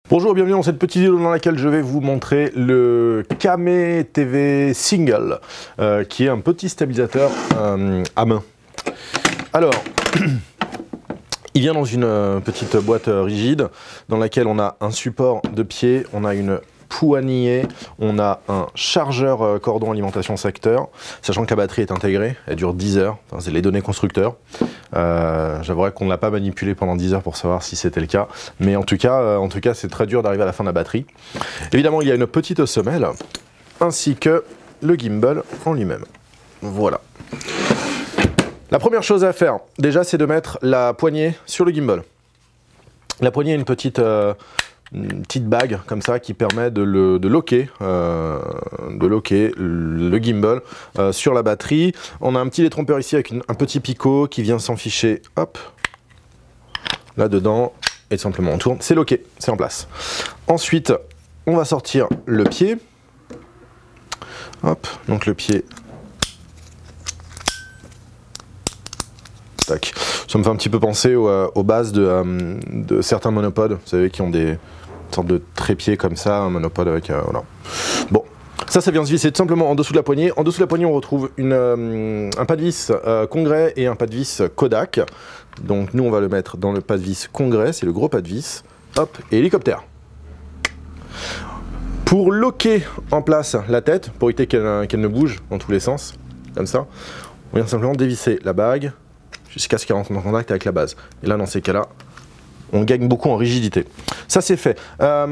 Bonjour, bienvenue dans cette petite vidéo dans laquelle je vais vous montrer le Kame TV Single, qui est un petit stabilisateur à main. Alors, il vient dans une petite boîte rigide dans laquelle on a un support de pied, on a une poignée, on a un chargeur cordon alimentation secteur, sachant que la batterie est intégrée, elle dure 10 heures, enfin, c'est les données constructeurs. J'avouerai qu'on ne l'a pas manipulé pendant 10 heures pour savoir si c'était le cas, mais en tout cas c'est très dur d'arriver à la fin de la batterie. Évidemment, il y a une petite semelle, ainsi que le gimbal en lui-même. Voilà. La première chose à faire, déjà, c'est de mettre la poignée sur le gimbal. La poignée est une petite bague comme ça qui permet de locker le gimbal sur la batterie. On a un petit détrompeur ici avec un petit picot qui vient s'enficher, hop, là-dedans, et simplement on tourne, c'est locké, c'est en place. Ensuite, on va sortir le pied, hop, donc le pied, tac. Ça me fait un petit peu penser aux bases de certains monopodes, vous savez, qui ont des sorte de trépied comme ça, un monopode avec... voilà. Bon, ça vient se visser tout simplement en dessous de la poignée. En dessous de la poignée, on retrouve un pas de vis Congrès et un pas de vis Kodak. Donc nous, on va le mettre dans le pas de vis Congrès, c'est le gros pas de vis. Hop, et hélicoptère. Pour locker en place la tête, pour éviter qu'elle ne bouge dans tous les sens, comme ça, on vient simplement dévisser la bague jusqu'à ce qu'elle rentre en contact avec la base. Et là, dans ces cas-là, on gagne beaucoup en rigidité. Ça, c'est fait.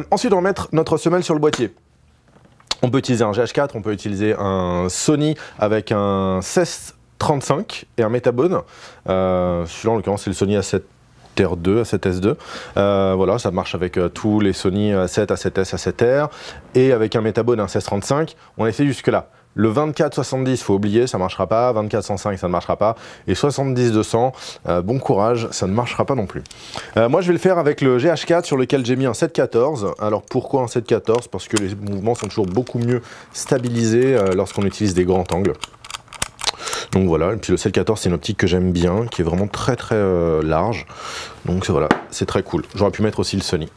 Ensuite, on va mettre notre semelle sur le boîtier. On peut utiliser un GH4, on peut utiliser un Sony avec un 1635 et un Metabone. Celui-là, en l'occurrence, c'est le Sony A7R2, A7S2. Voilà, ça marche avec tous les Sony A7, A7S, A7R. Et avec un Metabone, un 1635, on a fait jusque-là. Le 24-70, il faut oublier, ça ne marchera pas. 24-105, ça ne marchera pas. Et 70-200, bon courage, ça ne marchera pas non plus. Moi, je vais le faire avec le GH4 sur lequel j'ai mis un 7-14. Alors, pourquoi un 7-14? Parce que les mouvements sont toujours beaucoup mieux stabilisés lorsqu'on utilise des grands angles. Donc voilà, et puis le 7-14, c'est une optique que j'aime bien, qui est vraiment très large. Donc voilà, c'est très cool. J'aurais pu mettre aussi le Sony.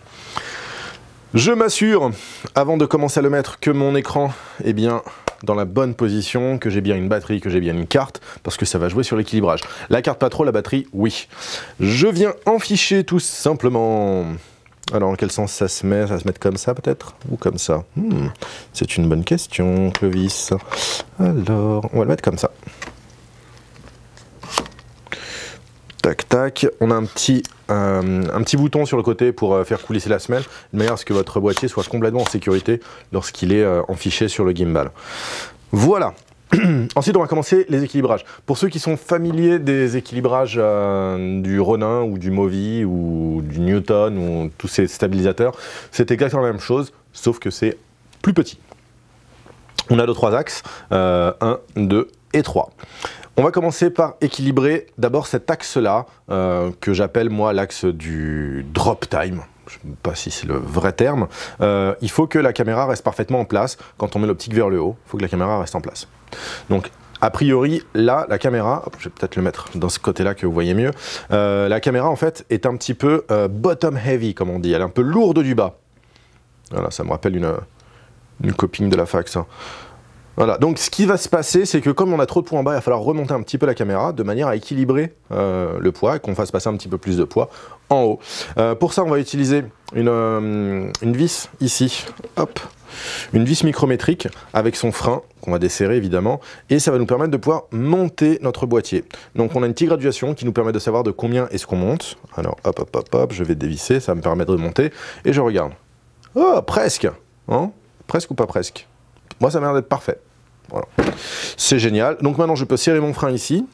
Je m'assure, avant de commencer à le mettre, que mon écran est bien dans la bonne position, que j'ai bien une batterie, que j'ai bien une carte, parce que ça va jouer sur l'équilibrage. La carte pas trop, la batterie, oui. Je viens enficher tout simplement. Alors, dans quel sens ça se met? Ça va se mettre comme ça, peut-être? Ou comme ça? C'est une bonne question, Clovis. Alors, on va le mettre comme ça. Tac, tac. On a un petit bouton sur le côté pour faire coulisser la semelle, de manière à ce que votre boîtier soit complètement en sécurité lorsqu'il est enfiché sur le gimbal. Voilà. Ensuite, on va commencer les équilibrages. Pour ceux qui sont familiers des équilibrages du Ronin ou du Movi ou du Newton ou tous ces stabilisateurs, c'est exactement la même chose, sauf que c'est plus petit. On a nos 3 axes, 1, 2 et 3. On va commencer par équilibrer d'abord cet axe-là, que j'appelle moi l'axe du drop time. Je ne sais pas si c'est le vrai terme. Il faut que la caméra reste parfaitement en place. Quand on met l'optique vers le haut, il faut que la caméra reste en place. Donc, a priori, là, la caméra, je vais peut-être le mettre dans ce côté-là que vous voyez mieux, la caméra, en fait, est un petit peu bottom heavy, comme on dit. Elle est un peu lourde du bas. Voilà, ça me rappelle une copine de la fac, ça. Voilà, donc ce qui va se passer, c'est que comme on a trop de poids en bas, il va falloir remonter un petit peu la caméra de manière à équilibrer le poids et qu'on fasse passer un petit peu plus de poids en haut. Pour ça, on va utiliser une vis ici, hop, une vis micrométrique avec son frein qu'on va desserrer évidemment, et ça va nous permettre de pouvoir monter notre boîtier. Donc on a une petite graduation qui nous permet de savoir de combien est-ce qu'on monte. Alors hop, hop, hop, hop, je vais dévisser, ça va me permettre de monter, et je regarde. Oh, presque, hein? Presque ou pas presque? Moi, ça m'a l'air d'être parfait. Voilà. C'est génial. Donc maintenant, je peux serrer mon frein ici,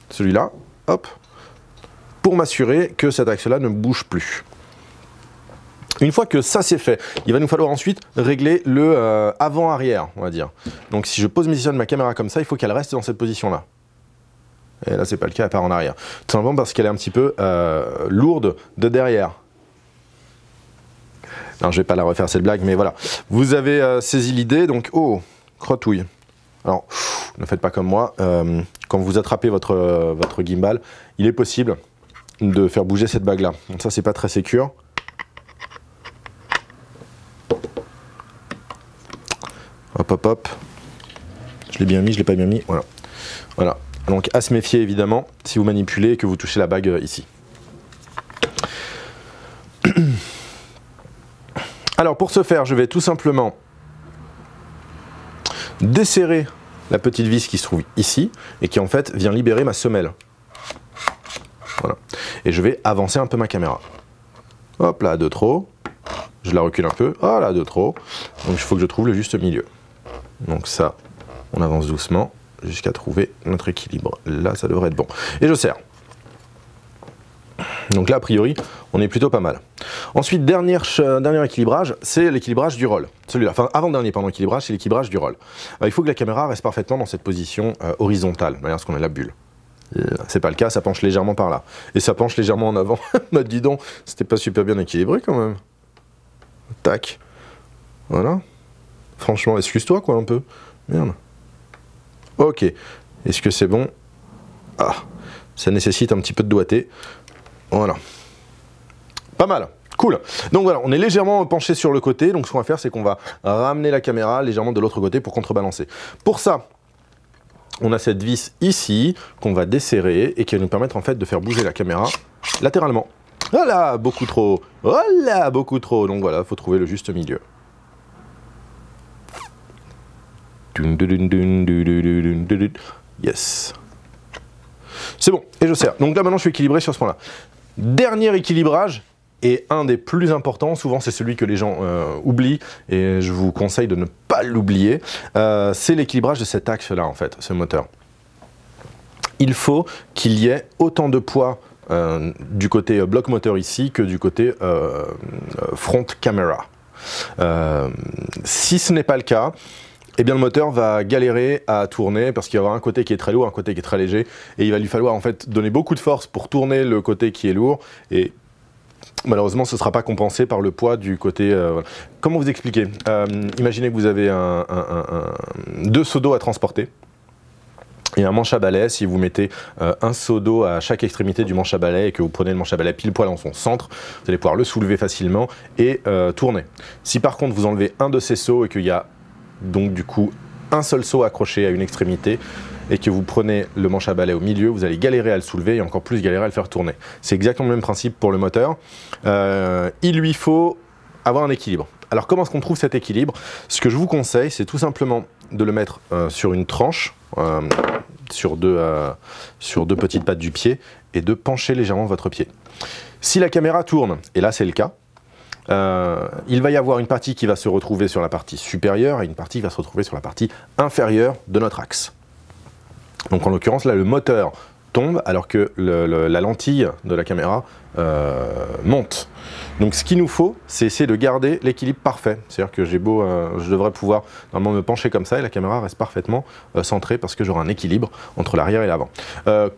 celui-là, hop, pour m'assurer que cet axe-là ne bouge plus. Une fois que ça c'est fait, il va nous falloir ensuite régler le avant-arrière, on va dire. Donc si je positionne ma caméra comme ça, il faut qu'elle reste dans cette position-là. Et là, c'est pas le cas, elle part en arrière. Tout simplement parce qu'elle est un petit peu lourde de derrière. Non, je vais pas la refaire cette blague, mais voilà. Vous avez saisi l'idée, donc oh, crotouille. Alors, ne faites pas comme moi. Quand vous attrapez votre gimbal, il est possible de faire bouger cette bague-là. Donc ça, c'est pas très sécure. Hop, hop, hop. Je l'ai bien mis, je l'ai pas bien mis. Voilà. Voilà. Donc à se méfier évidemment si vous manipulez et que vous touchez la bague ici. Alors pour ce faire, je vais tout simplement desserrer la petite vis qui se trouve ici et qui en fait vient libérer ma semelle. Voilà. Et je vais avancer un peu ma caméra. Hop là, de trop. Je la recule un peu. Ah là, de trop. Donc il faut que je trouve le juste milieu. Donc ça, on avance doucement jusqu'à trouver notre équilibre. Là, ça devrait être bon. Et je serre. Donc là, a priori, on est plutôt pas mal. Ensuite, dernier équilibrage, c'est l'équilibrage du roll. Celui-là, enfin avant-dernier pendant l'équilibrage, c'est l'équilibrage du roll. Il faut que la caméra reste parfaitement dans cette position horizontale, de manière à ce qu'on ait la bulle. C'est pas le cas, ça penche légèrement par là. Et ça penche légèrement en avant. Bah dis donc, c'était pas super bien équilibré quand même. Tac. Voilà. Franchement, excuse-toi quoi un peu. Merde. Ok. Est-ce que c'est bon? Ah. Ça nécessite un petit peu de doigté. Voilà. Pas mal. Cool. Donc voilà, on est légèrement penché sur le côté. Donc ce qu'on va faire, c'est qu'on va ramener la caméra légèrement de l'autre côté pour contrebalancer. Pour ça, on a cette vis ici qu'on va desserrer et qui va nous permettre en fait de faire bouger la caméra latéralement. Voilà, beaucoup trop. Voilà, beaucoup trop. Donc voilà, il faut trouver le juste milieu. Yes. C'est bon, et je serre. Donc là maintenant je suis équilibré sur ce point-là. Dernier équilibrage, et un des plus importants, souvent c'est celui que les gens oublient, et je vous conseille de ne pas l'oublier, c'est l'équilibrage de cet axe-là en fait, ce moteur. Il faut qu'il y ait autant de poids du côté bloc moteur ici que du côté front camera. Si ce n'est pas le cas, eh bien le moteur va galérer à tourner parce qu'il y aura un côté qui est très lourd, un côté qui est très léger, et il va lui falloir en fait donner beaucoup de force pour tourner le côté qui est lourd, et malheureusement ce ne sera pas compensé par le poids du côté... Voilà. Comment vous expliquer? Imaginez que vous avez deux seaux d'eau à transporter, et un manche à balai. Si vous mettez un seau d'eau à chaque extrémité du manche à balai et que vous prenez le manche à balai pile poil en son centre, vous allez pouvoir le soulever facilement et tourner. Si par contre vous enlevez un de ces seaux et qu'il y a donc du coup un seul seau accroché à une extrémité et que vous prenez le manche à balai au milieu, vous allez galérer à le soulever et encore plus galérer à le faire tourner. C'est exactement le même principe pour le moteur. Il lui faut avoir un équilibre. Alors comment est-ce qu'on trouve cet équilibre? Ce que je vous conseille, c'est tout simplement de le mettre sur une tranche, sur deux petites pattes du pied, et de pencher légèrement votre pied. Si la caméra tourne, et là c'est le cas, il va y avoir une partie qui va se retrouver sur la partie supérieure et une partie qui va se retrouver sur la partie inférieure de notre axe. Donc en l'occurrence là le moteur tombe alors que la lentille de la caméra monte. Donc ce qu'il nous faut, c'est essayer de garder l'équilibre parfait. C'est-à-dire que je devrais pouvoir normalement me pencher comme ça et la caméra reste parfaitement centrée parce que j'aurai un équilibre entre l'arrière et l'avant.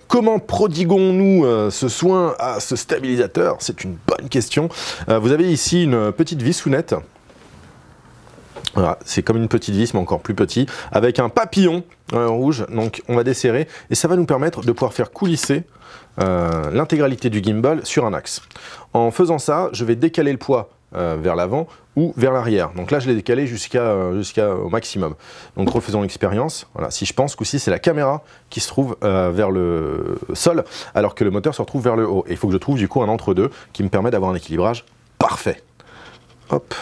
Comment prodiguons-nous ce soin à ce stabilisateur? C'est une bonne question. Vous avez ici une petite vissounette. Voilà, c'est comme une petite vis mais encore plus petit, avec un papillon rouge, donc on va desserrer et ça va nous permettre de pouvoir faire coulisser l'intégralité du gimbal sur un axe. En faisant ça, je vais décaler le poids vers l'avant ou vers l'arrière. Donc là je l'ai décalé jusqu'au maximum. Donc refaisons l'expérience. Voilà, si je pense qu'aussi c'est la caméra qui se trouve vers le sol alors que le moteur se retrouve vers le haut. Et il faut que je trouve du coup un entre-deux qui me permet d'avoir un équilibrage parfait. Hop.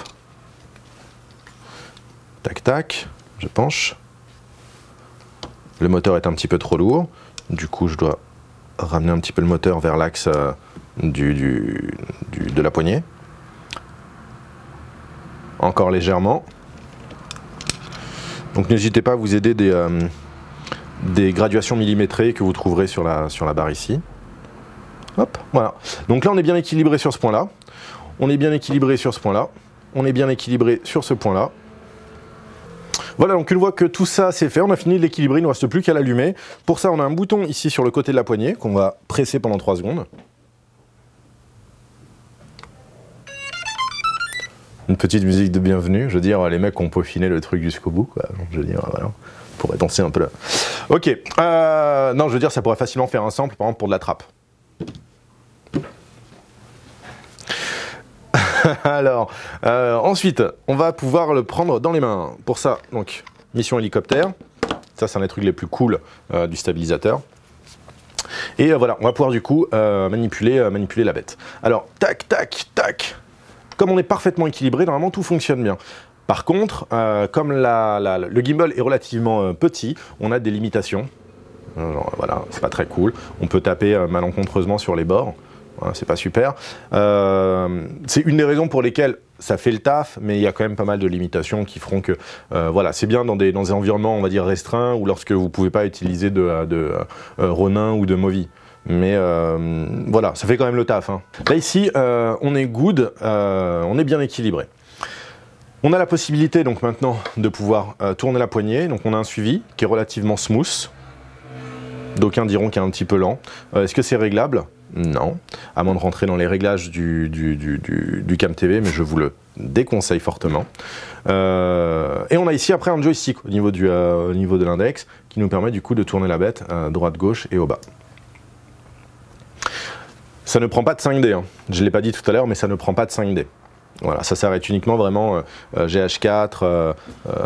Tac tac, je penche. Le moteur est un petit peu trop lourd, du coup je dois ramener un petit peu le moteur vers l'axe de la poignée. Encore légèrement. Donc n'hésitez pas à vous aider des graduations millimétrées que vous trouverez sur la barre ici. Hop, voilà. Donc là on est bien équilibré sur ce point-là. On est bien équilibré sur ce point-là. On est bien équilibré sur ce point-là. Voilà, donc une fois que tout ça c'est fait, on a fini de l'équilibrer, il ne reste plus qu'à l'allumer. Pour ça, on a un bouton ici sur le côté de la poignée qu'on va presser pendant 3 secondes. Une petite musique de bienvenue, je veux dire, les mecs ont peaufiné le truc jusqu'au bout, quoi. Je veux dire, voilà, on pourrait danser un peu là. Ok, non, je veux dire, ça pourrait facilement faire un sample, par exemple, pour de la trappe. Alors, ensuite, on va pouvoir le prendre dans les mains. Pour ça, donc, mission hélicoptère. Ça, c'est un des trucs les plus cool du stabilisateur. Et voilà, on va pouvoir du coup manipuler la bête. Alors, tac, tac, tac. Comme on est parfaitement équilibré, normalement tout fonctionne bien. Par contre, comme le gimbal est relativement petit, on a des limitations. Voilà, c'est pas très cool. On peut taper malencontreusement sur les bords. Voilà, c'est pas super. C'est une des raisons pour lesquelles ça fait le taf, mais il y a quand même pas mal de limitations qui feront que voilà, c'est bien dans des environnements, on va dire, restreints, ou lorsque vous pouvez pas utiliser de Ronin ou de Movi. Mais voilà, ça fait quand même le taf. Hein. Là ici, on est good, on est bien équilibré. On a la possibilité donc maintenant de pouvoir tourner la poignée. Donc on a un suivi qui est relativement smooth. D'aucuns diront qu'il est un petit peu lent. Est-ce que c'est réglable? Non, à moins de rentrer dans les réglages du Cam TV, mais je vous le déconseille fortement. Et on a ici après un joystick au niveau de l'index qui nous permet du coup de tourner la bête droite, gauche et au bas. Ça ne prend pas de 5D, hein. Je ne l'ai pas dit tout à l'heure, mais ça ne prend pas de 5D. Voilà, ça s'arrête uniquement vraiment GH4,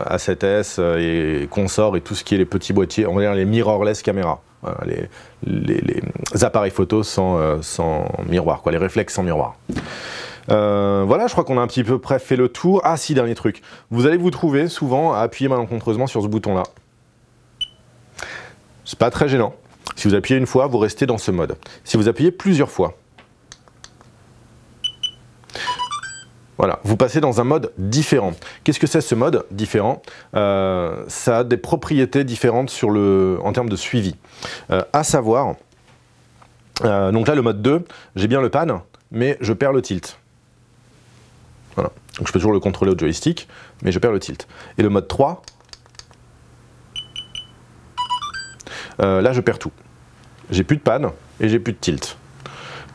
A7S et consorts et tout ce qui est les petits boîtiers, on va dire les mirrorless caméras. Voilà, les appareils photo sans miroir, quoi, les réflexes sans miroir. Voilà, je crois qu'on a un petit peu près fait le tour. Ah si, dernier truc. Vous allez vous trouver souvent à appuyer malencontreusement sur ce bouton-là. C'est pas très gênant. Si vous appuyez une fois, vous restez dans ce mode. Si vous appuyez plusieurs fois, voilà, vous passez dans un mode différent. Qu'est-ce que c'est ce mode différent? Ça a des propriétés différentes en termes de suivi. À savoir, donc là le mode 2, j'ai bien le pan, mais je perds le tilt. Voilà. Donc je peux toujours le contrôler au joystick, mais je perds le tilt. Et le mode 3, là je perds tout. J'ai plus de pan et j'ai plus de tilt.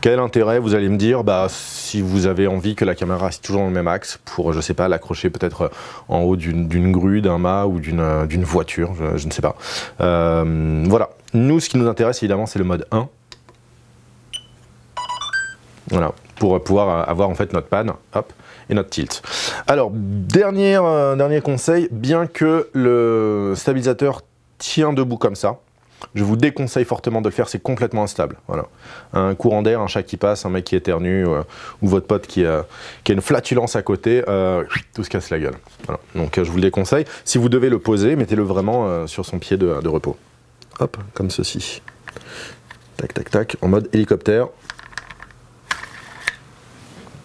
Quel intérêt, vous allez me dire, bah, si vous avez envie que la caméra reste toujours dans le même axe pour, je sais pas, l'accrocher peut-être en haut d'une grue, d'un mât ou d'une voiture, je ne sais pas. Voilà. Nous, ce qui nous intéresse évidemment, c'est le mode 1. Voilà, pour pouvoir avoir en fait notre pan, hop, et notre tilt. Alors, dernier conseil, bien que le stabilisateur tient debout comme ça, je vous déconseille fortement de le faire, c'est complètement instable. Voilà. Un courant d'air, un chat qui passe, un mec qui éternue, ou votre pote qui a une flatulence à côté, tout se casse la gueule. Voilà. Donc je vous le déconseille. Si vous devez le poser, mettez-le vraiment sur son pied de repos. Hop, comme ceci. Tac, tac, tac, en mode hélicoptère.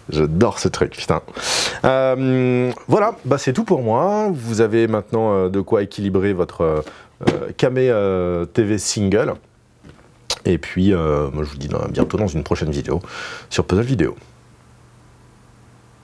J'adore ce truc, putain. Voilà, bah c'est tout pour moi. Vous avez maintenant de quoi équilibrer votre Cam TV single. Et puis, moi je vous dis bientôt dans une prochaine vidéo sur Puzzle Vidéo.